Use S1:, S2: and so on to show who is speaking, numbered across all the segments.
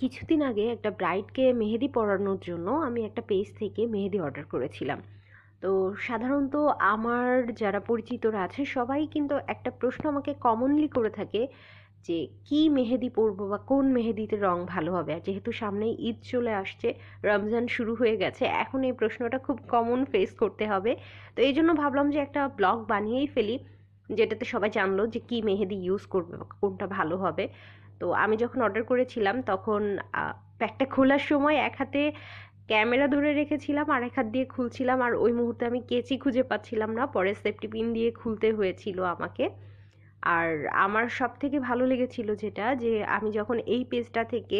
S1: কিছুদিন আগে একটা ব্রাইডকে মেহেদি পরানোর জন্য আমি একটা পেজ থেকে মেহেদি অর্ডার করেছিলাম। তো সাধারণত আমার যারা পরিচিতরা আছে সবাই কিন্তু একটা প্রশ্ন আমাকে কমনলি করে থাকে যে কি মেহেদি পরবো বা কোন মেহেদিতে রং ভালো হবে। আর যেহেতু সামনেই ঈদ চলে আসছে, রমজান শুরু হয়ে গেছে, এখন এই প্রশ্নটা খুব কমন ফেস করতে হবে। তো এই জন্য ভাবলাম যে একটা ব্লগ বানিয়েই ফেলি, যেটাতে সবাই জানলো যে কি মেহেদি ইউজ করবে বা কোনটা ভালো হবে। তো আমি যখন অর্ডার করেছিলাম তখন প্যাকটা খোলার সময় এক হাতে ক্যামেরা ধরে রেখেছিলাম আর এক হাত দিয়ে খুলছিলাম, আর ওই মুহূর্তে আমি কেচি খুঁজে পাচ্ছিলাম না, পরে সেফটি পিন দিয়ে খুলতে হয়েছিল আমাকে। আর আমার সব থেকে ভালো লেগেছিল যেটা, যে আমি যখন এই পেজটা থেকে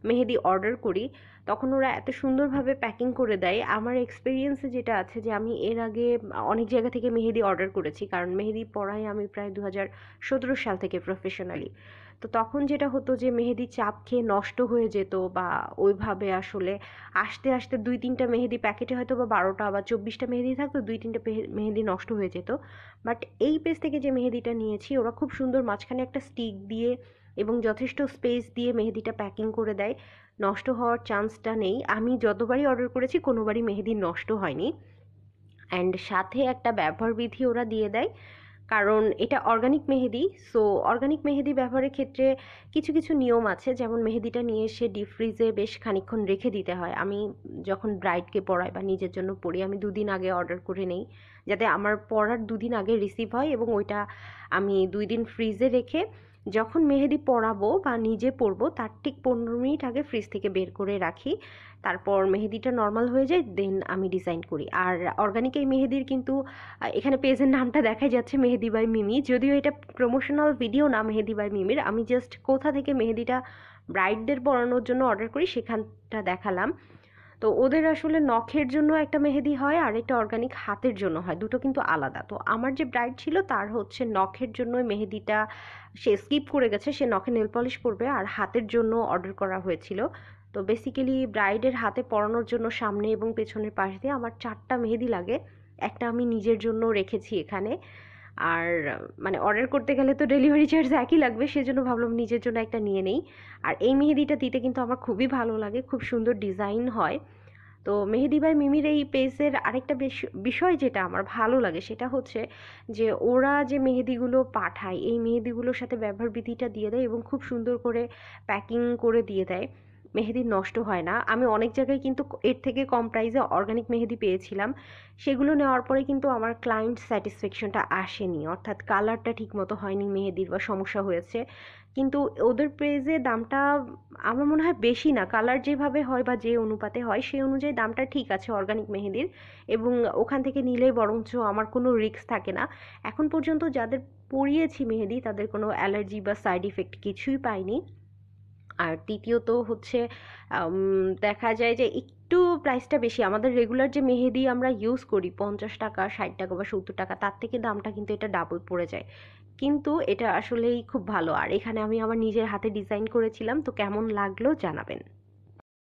S1: মেহেদি অর্ডার করি তখন ওরা এত সুন্দরভাবে প্যাকিং করে দেয়। আমার এক্সপিরিয়েন্সে যেটা আছে যে আমি এর আগে অনেক জায়গা থেকে মেহেদি অর্ডার করেছি, কারণ মেহেদি পড়াই আমি প্রায় 2017 সাল থেকে প্রফেশনালি। তো তখন যেটা হতো যে মেহেদি চাপ খেয়ে নষ্ট হয়ে যেত, বা ওইভাবে আসলে আস্তে আস্তে 2-3টা মেহেদি প্যাকেটে হয়তো বা 12টা বা 24টা মেহেদি থাকতো, 2-3টে মেহেদি নষ্ট হয়ে যেত। বাট এই পেজ থেকে যে মেহেদিটা নিয়েছি ওরা খুব সুন্দর মাঝখানে একটা স্টিক দিয়ে এবং যথেষ্ট স্পেস দিয়ে মেহেদিটা প্যাকিং করে দেয়। নষ্ট হওয়ার চান্সটা নেই, আমি যতবারই অর্ডার করেছি কোনোবারই মেহেদি নষ্ট হয়নি। অ্যান্ড সাথে একটা ব্যবহার বিধি ওরা দিয়ে দেয়, কারণ এটা অর্গানিক মেহেদি। সো অর্গানিক মেহেদি ব্যবহারের ক্ষেত্রে কিছু কিছু নিয়ম আছে, যেমন মেহেদিটা নিয়ে এসে ডিপ ফ্রিজে বেশ খানিকক্ষণ রেখে দিতে হয়। আমি যখন ব্রাইডকে পরাই বা নিজের জন্য পরি আমি 2 দিন আগে অর্ডার করে নেই, যাতে আমার পরার 2 দিন আগে রিসিভ হয়, এবং ওইটা আমি 2 দিন ফ্রিজে রেখে যখন মেহেদি পরাবো বা নিজে পরবো তার ঠিক 15 মিনিট আগে ফ্রিজ থেকে বের করে রাখি। তারপর মেহেদিটা নর্মাল হয়ে যায়, দেন আমি ডিজাইন করি। আর অর্গানিক এই মেহেদির কিন্তু এখানে পেজের নামটা দেখাই যাচ্ছে মেহেদি বাই মিমি, যদিও এটা প্রমোশনাল ভিডিও না মেহেদি বাই মিমির। আমি জাস্ট কোথা থেকে মেহেদিটা ব্রাইডদের পরানোর জন্য অর্ডার করি সেখানটা দেখালাম। তো ওদের আসলে নখের জন্য একটা মেহেদি হয় আর একটা অর্গানিক হাতের জন্য হয়, দুটো কিন্তু আলাদা। তো আমার যে ব্রাইড ছিল তার হচ্ছে নখের জন্য মেহেদিটা সে স্কিপ করে গেছে, সে নখে নেল পলিশ করবে, আর হাতের জন্য অর্ডার করা হয়েছিল। তো বেসিক্যালি ব্রাইডের হাতে পরানোর জন্য সামনে এবং পেছনের পাশ দিয়ে আমার 4টা মেহেদি লাগে। একটা আমি নিজের জন্য রেখেছি এখানে। আর মানে অর্ডার করতে গেলে তো ডেলিভারি চার্জ একই লাগবে, সেজন্য ভাবলাম নিজের জন্য একটা নিয়ে নেই। আর এই মেহেদিটা দিতে কিন্তু আমার খুবই ভালো লাগে, খুব সুন্দর ডিজাইন হয়। তো মেহেদি বাই মিমির এই পেজের আরেকটা বিষয় যেটা আমার ভালো লাগে সেটা হচ্ছে যে ওরা যে মেহেদিগুলো পাঠায় এই মেহেদিগুলোর সাথে ব্যবহার বিধিটা দিয়ে দেয় এবং খুব সুন্দর করে প্যাকিং করে দিয়ে দেয়। মেহেদি নষ্ট হয় না। আমি অনেক জায়গায় কিন্তু এর থেকে কম প্রাইসে অর্গানিক মেহেদি পেয়েছিলাম, সেগুলো নেওয়ার পরে কিন্তু আমার ক্লায়েন্ট স্যাটিসফ্যাকশনটা আসেনি, অর্থাৎ কালারটা ঠিক মতো হয়নি মেহেদির বা সমস্যা হয়েছে। কিন্তু ওদের পেজে দামটা আমার মনে হয় বেশি না, কালার যেভাবে হয় বা যে অনুপাতে হয় সেই অনুযায়ী দামটা ঠিক আছে অর্গানিক মেহেদির, এবং ওখান থেকে নিলেই বরঞ্চ আমার কোনো রিস্ক থাকে না। এখন পর্যন্ত যাদের পরিয়েছি মেহেদি তাদের কোনো অ্যালার্জি বা সাইড ইফেক্ট কিছুই পাইনি। আর দ্বিতীয়ত হচ্ছে দেখা যায় যে একটু প্রাইসটা বেশি, আমাদের রেগুলার যে মেহেদি আমরা ইউজ করি 50 টাকা 60 টাকা বা 70 টাকা, তার থেকে দামটা কিন্তু এটা ডাবল পড়ে যায়। কিন্তু এটা আসলেই খুব ভালো। আর এখানে আমি আমার নিজের হাতে ডিজাইন করেছিলাম, তো কেমন লাগলো জানাবেন।